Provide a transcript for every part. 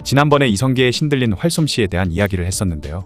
지난번에 이성계의 신들린 활솜씨에 대한 이야기를 했었는데요.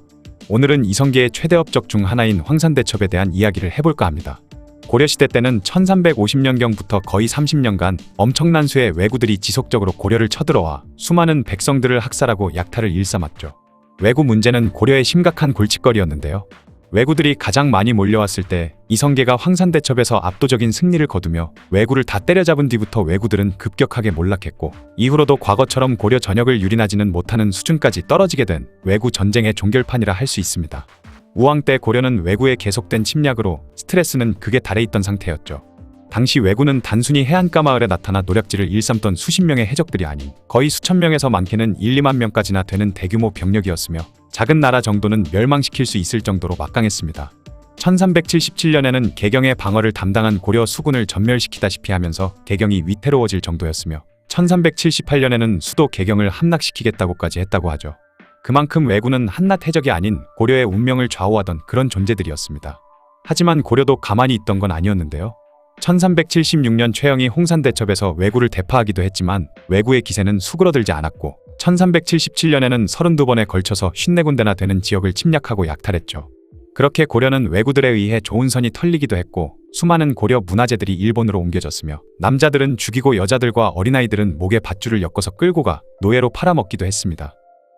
오늘은 이성계의 최대 업적 중 하나인 황산대첩에 대한 이야기를 해볼까 합니다. 고려시대 때는 1350년경부터 거의 30년간 엄청난 수의 왜구들이 지속적으로 고려를 쳐들어와 수많은 백성들을 학살하고 약탈을 일삼았죠. 왜구 문제는 고려의 심각한 골칫거리였는데요. 왜구들이 가장 많이 몰려왔을 때 이성계가 황산대첩에서 압도적인 승리를 거두며 왜구를 다 때려잡은 뒤부터 왜구들은 급격하게 몰락했고, 이후로도 과거처럼 고려 전역을 유린하지는 못하는 수준까지 떨어지게 된 왜구 전쟁의 종결판이라 할 수 있습니다. 우왕 때 고려는 왜구의 계속된 침략으로 스트레스는 극에 달해 있던 상태였죠. 당시 왜구는 단순히 해안가 마을에 나타나 노략질을 일삼던 수십 명의 해적들이 아닌 거의 수천 명에서 많게는 1, 2만 명까지나 되는 대규모 병력이었으며, 작은 나라 정도는 멸망시킬 수 있을 정도로 막강했습니다. 1377년에는 개경의 방어를 담당한 고려 수군을 전멸시키다시피 하면서 개경이 위태로워질 정도였으며, 1378년에는 수도 개경을 함락시키겠다고까지 했다고 하죠. 그만큼 왜구는 한낱 해적이 아닌 고려의 운명을 좌우하던 그런 존재들이었습니다. 하지만 고려도 가만히 있던 건 아니었는데요. 1376년 최영이 홍산대첩에서 왜구를 대파하기도 했지만 왜구의 기세는 수그러들지 않았고, 1377년에는 32번에 걸쳐서 54군데나 되는 지역을 침략하고 약탈했죠. 그렇게 고려는 왜구들에 의해 좋은 선이 털리기도 했고, 수많은 고려 문화재들이 일본으로 옮겨졌으며, 남자들은 죽이고 여자들과 어린아이들은 목에 밧줄을 엮어서 끌고 가 노예로 팔아먹기도 했습니다.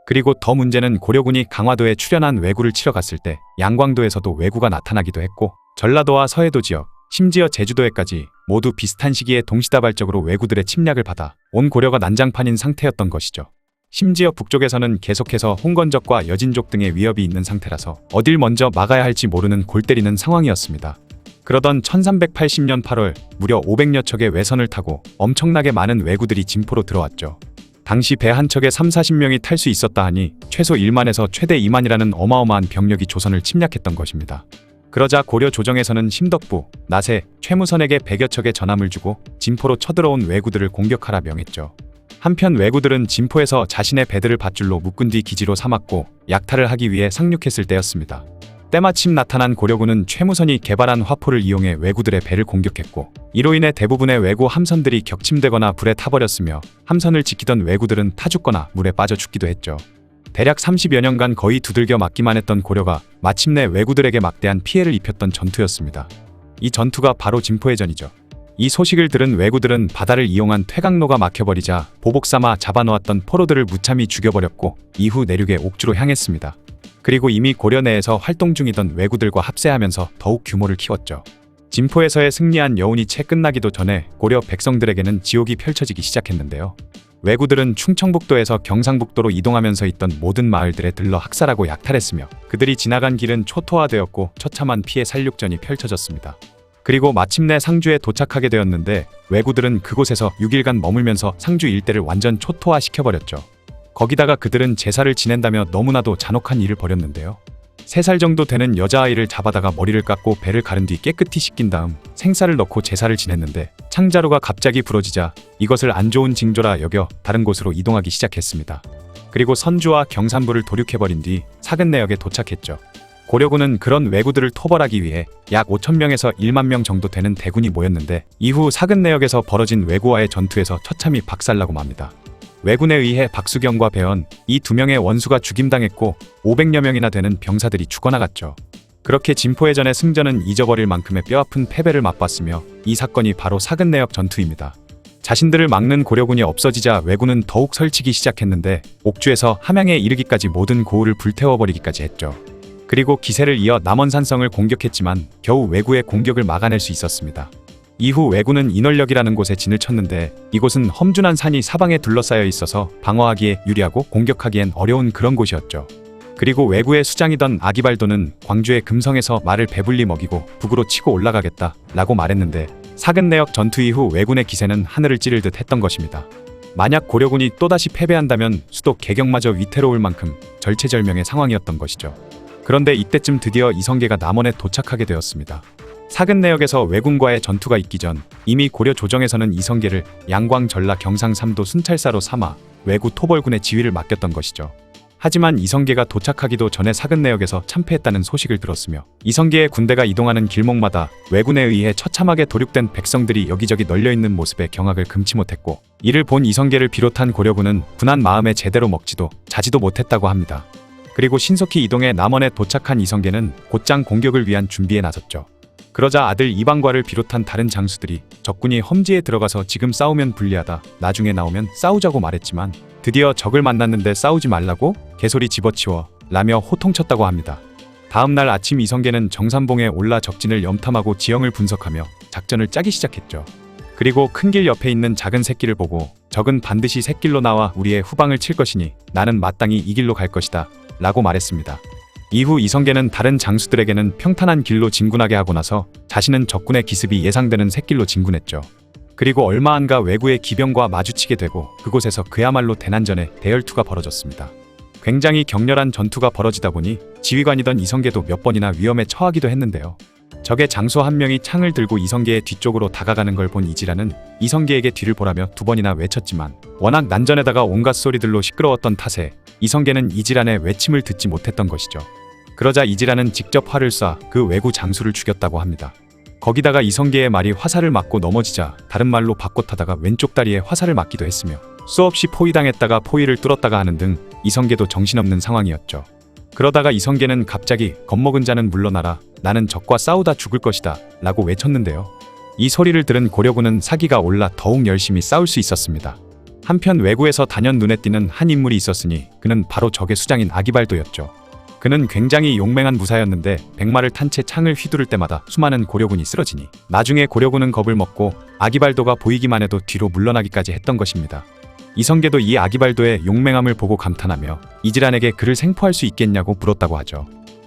그리고 더 문제는 고려군이 강화도에 출현한 왜구를 치러 갔을 때 양광도에서도 왜구가 나타나기도 했고, 전라도와 서해도 지역, 심지어 제주도에까지 모두 비슷한 시기에 동시다발적으로 왜구들의 침략을 받아 온 고려가 난장판인 상태였던 것이죠. 심지어 북쪽에서는 계속해서 홍건적과 여진족 등의 위협이 있는 상태라서 어딜 먼저 막아야 할지 모르는 골 때리는 상황이었습니다. 그러던 1380년 8월 무려 500여 척의 외선을 타고 엄청나게 많은 왜구들이 진포로 들어왔죠. 당시 배 한 척에 30~40명이 탈 수 있었다 하니 최소 1만에서 최대 2만이라는 어마어마한 병력이 조선을 침략했던 것입니다. 그러자 고려 조정에서는 심덕부, 나세, 최무선에게 100여 척의 전함을 주고 진포로 쳐들어온 왜구들을 공격하라 명했죠. 한편 왜구들은 진포에서 자신의 배들을 밧줄로 묶은 뒤 기지로 삼았고 약탈을 하기 위해 상륙했을 때였습니다. 때마침 나타난 고려군은 최무선이 개발한 화포를 이용해 왜구들의 배를 공격했고, 이로 인해 대부분의 왜구 함선들이 격침되거나 불에 타버렸으며, 함선을 지키던 왜구들은 타 죽거나 물에 빠져 죽기도 했죠. 대략 30여 년간 거의 두들겨 맞기만 했던 고려가 마침내 왜구들에게 막대한 피해를 입혔던 전투였습니다. 이 전투가 바로 진포의 전이죠. 이 소식을 들은 왜구들은 바다를 이용한 퇴강로가 막혀버리자 보복 삼아 잡아놓았던 포로들을 무참히 죽여버렸고, 이후 내륙의 옥주로 향했습니다. 그리고 이미 고려 내에서 활동 중이던 왜구들과 합세하면서 더욱 규모를 키웠죠. 진포에서의 승리한 여운이 채 끝나기도 전에 고려 백성들에게는 지옥이 펼쳐지기 시작했는데요. 왜구들은 충청북도에서 경상북도로 이동하면서 있던 모든 마을들에 들러 학살하고 약탈했으며, 그들이 지나간 길은 초토화되었고 처참한 피해 살육전이 펼쳐졌습니다. 그리고 마침내 상주에 도착하게 되었는데 왜구들은 그곳에서 6일간 머물면서 상주 일대를 완전 초토화시켜버렸죠. 거기다가 그들은 제사를 지낸다며 너무나도 잔혹한 일을 벌였는데요. 3살 정도 되는 여자아이를 잡아다가 머리를 깎고 배를 가른 뒤 깨끗이 씻긴 다음 생쌀을 넣고 제사를 지냈는데, 창자루가 갑자기 부러지자 이것을 안 좋은 징조라 여겨 다른 곳으로 이동하기 시작했습니다. 그리고 선주와 경산부를 도륙해버린 뒤 사근내역에 도착했죠. 고려군은 그런 왜구들을 토벌하기 위해 약 5,000명에서 1만 명 정도 되는 대군이 모였는데, 이후 사근내역에서 벌어진 왜구와의 전투에서 처참히 박살나고 맙니다. 왜군에 의해 박수경과 배원, 이 두 명의 원수가 죽임당했고 500여 명이나 되는 병사들이 죽어나갔죠. 그렇게 진포의 전의 승전은 잊어버릴 만큼의 뼈아픈 패배를 맛봤으며, 이 사건이 바로 사근내역 전투입니다. 자신들을 막는 고려군이 없어지자 왜군은 더욱 설치기 시작했는데, 옥주에서 함양에 이르기까지 모든 고을을 불태워버리기까지 했죠. 그리고 기세를 이어 남원산성을 공격했지만 겨우 왜구의 공격을 막아낼 수 있었습니다. 이후 왜구는 인월역이라는 곳에 진을 쳤는데, 이곳은 험준한 산이 사방에 둘러싸여 있어서 방어하기에 유리하고 공격하기엔 어려운 그런 곳이었죠. 그리고 왜구의 수장이던 아기발도는 광주의 금성에서 말을 배불리 먹이고 북으로 치고 올라가겠다 라고 말했는데, 사근내역 전투 이후 왜군의 기세는 하늘을 찌를 듯 했던 것입니다. 만약 고려군이 또다시 패배한다면 수도 개경마저 위태로울 만큼 절체절명의 상황이었던 것이죠. 그런데 이때쯤 드디어 이성계가 남원에 도착하게 되었습니다. 사근내역에서 왜군과의 전투가 있기 전 이미 고려 조정에서는 이성계를 양광 전라 경상 3도 순찰사로 삼아 왜구 토벌군의 지휘를 맡겼던 것이죠. 하지만 이성계가 도착하기도 전에 사근내역에서 참패했다는 소식을 들었으며 이성계의 군대가 이동하는 길목마다 왜군에 의해 처참하게 도륙된 백성들이 여기저기 널려있는 모습에 경악을 금치 못했고, 이를 본 이성계를 비롯한 고려군은 분한 마음에 제대로 먹지도 자지도 못했다고 합니다. 그리고 신속히 이동해 남원에 도착한 이성계는 곧장 공격을 위한 준비에 나섰죠. 그러자 아들 이방과를 비롯한 다른 장수들이 적군이 험지에 들어가서 지금 싸우면 불리하다, 나중에 나오면 싸우자고 말했지만 드디어 적을 만났는데 싸우지 말라고 개소리 집어치워 라며 호통쳤다고 합니다. 다음 날 아침 이성계는 정산봉에 올라 적진을 염탐하고 지형을 분석하며 작전을 짜기 시작했죠. 그리고 큰 길 옆에 있는 작은 샛길을 보고 적은 반드시 샛길로 나와 우리의 후방을 칠 것이니 나는 마땅히 이 길로 갈 것이다 라고 말했습니다. 이후 이성계는 다른 장수들에게는 평탄한 길로 진군하게 하고 나서 자신은 적군의 기습이 예상되는 샛길로 진군했죠. 그리고 얼마 안가 왜구의 기병과 마주치게 되고 그곳에서 그야말로 대난전의 대열투가 벌어졌습니다. 굉장히 격렬한 전투가 벌어지다 보니 지휘관이던 이성계도 몇 번이나 위험에 처하기도 했는데요. 적의 장수 한 명이 창을 들고 이성계의 뒤쪽으로 다가가는 걸 본 이지라는 이성계에게 뒤를 보라며 2번이나 외쳤지만 워낙 난전에다가 온갖 소리들로 시끄러웠던 탓에 이성계는 이지란의 외침을 듣지 못했던 것이죠. 그러자 이지란은 직접 활을 쏴 그 왜구 장수를 죽였다고 합니다. 거기다가 이성계의 말이 화살을 맞고 넘어지자 다른 말로 바꿔타다가 왼쪽 다리에 화살을 맞기도 했으며 수없이 포위당했다가 포위를 뚫었다가 하는 등 이성계도 정신없는 상황이었죠. 그러다가 이성계는 갑자기 겁먹은 자는 물러나라, 나는 적과 싸우다 죽을 것이다 라고 외쳤는데요. 이 소리를 들은 고려군은 사기가 올라 더욱 열심히 싸울 수 있었습니다. 한편 왜구에서 단연 눈에 띄는 한 인물이 있었으니 그는 바로 적의 수장인 아기발도였죠. 그는 굉장히 용맹한 무사였는데 백마를 탄 채 창을 휘두를 때마다 수많은 고려군이 쓰러지니 나중에 고려군은 겁을 먹고 아기발도가 보이기만 해도 뒤로 물러나기까지 했던 것입니다. 이성계도 이 아기발도의 용맹함을 보고 감탄하며 이지란에게 그를 생포할 수 있겠냐고 물었다고 하죠.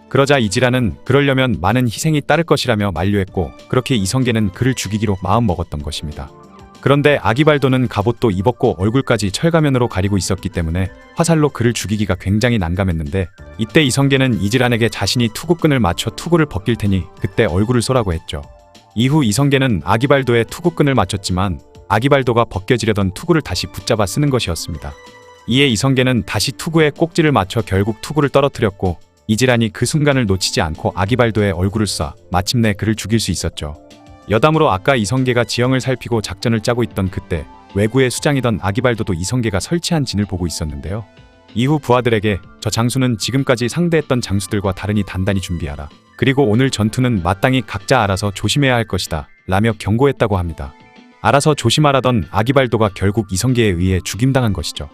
그러자 이지란은 그러려면 많은 희생이 따를 것이라며 만류했고 그렇게 이성계는 그를 죽이기로 마음먹었던 것입니다. 그런데 아기발도는 갑옷도 입었고 얼굴까지 철가면으로 가리고 있었기 때문에 화살로 그를 죽이기가 굉장히 난감했는데 이때 이성계는 이지란에게 자신이 투구끈을 맞춰 투구를 벗길 테니 그때 얼굴을 쏘라고 했죠. 이후 이성계는 아기발도의 투구끈을 맞췄지만 아기발도가 벗겨지려던 투구를 다시 붙잡아 쓰는 것이었습니다. 이에 이성계는 다시 투구에 꼭지를 맞춰 결국 투구를 떨어뜨렸고 이지란이 그 순간을 놓치지 않고 아기발도의 얼굴을 쏴 마침내 그를 죽일 수 있었죠. 여담으로 아까 이성계가 지형을 살피고 작전을 짜고 있던 그때 왜구의 수장이던 아기발도도 이성계가 설치한 진을 보고 있었는데요. 이후 부하들에게 저 장수는 지금까지 상대했던 장수들과 다르니 단단히 준비하라. 그리고 오늘 전투는 마땅히 각자 알아서 조심해야 할 것이다 라며 경고했다고 합니다. 알아서 조심하라던 아기발도가 결국 이성계에 의해 죽임당한 것이죠.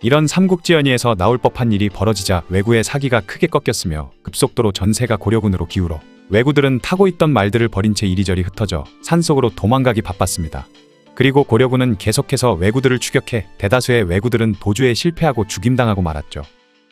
이런 삼국지연의에서 나올 법한 일이 벌어지자 왜구의 사기가 크게 꺾였으며 급속도로 전세가 고려군으로 기울어 왜구들은 타고 있던 말들을 버린 채 이리저리 흩어져 산속으로 도망가기 바빴습니다. 그리고 고려군은 계속해서 왜구들을 추격해 대다수의 왜구들은 도주에 실패하고 죽임당하고 말았죠.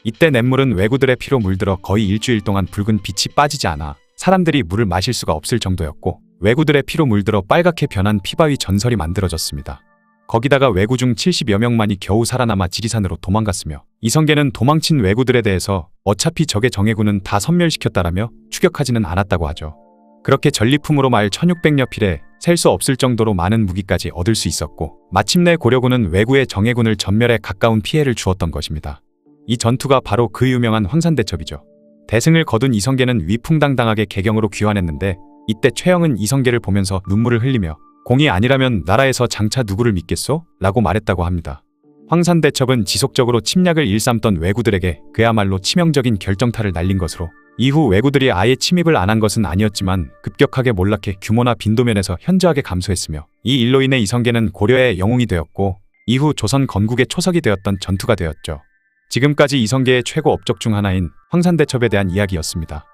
이때 냇물은 왜구들의 피로 물들어 거의 일주일 동안 붉은 빛이 빠지지 않아 사람들이 물을 마실 수가 없을 정도였고 왜구들의 피로 물들어 빨갛게 변한 피바위 전설이 만들어졌습니다. 거기다가 왜구 중 70여 명만이 겨우 살아남아 지리산으로 도망갔으며 이성계는 도망친 왜구들에 대해서 어차피 적의 정예군은 다 섬멸시켰다라며 추격하지는 않았다고 하죠. 그렇게 전리품으로 말 1600여 필에 셀 수 없을 정도로 많은 무기까지 얻을 수 있었고 마침내 고려군은 왜구의 정예군을 전멸에 가까운 피해를 주었던 것입니다. 이 전투가 바로 그 유명한 황산대첩이죠. 대승을 거둔 이성계는 위풍당당하게 개경으로 귀환했는데 이때 최영은 이성계를 보면서 눈물을 흘리며 공이 아니라면 나라에서 장차 누구를 믿겠소? 라고 말했다고 합니다. 황산대첩은 지속적으로 침략을 일삼던 왜구들에게 그야말로 치명적인 결정타를 날린 것으로 이후 왜구들이 아예 침입을 안 한 것은 아니었지만 급격하게 몰락해 규모나 빈도면에서 현저하게 감소했으며 이 일로 인해 이성계는 고려의 영웅이 되었고 이후 조선 건국의 초석이 되었던 전투가 되었죠. 지금까지 이성계의 최고 업적 중 하나인 황산대첩에 대한 이야기였습니다.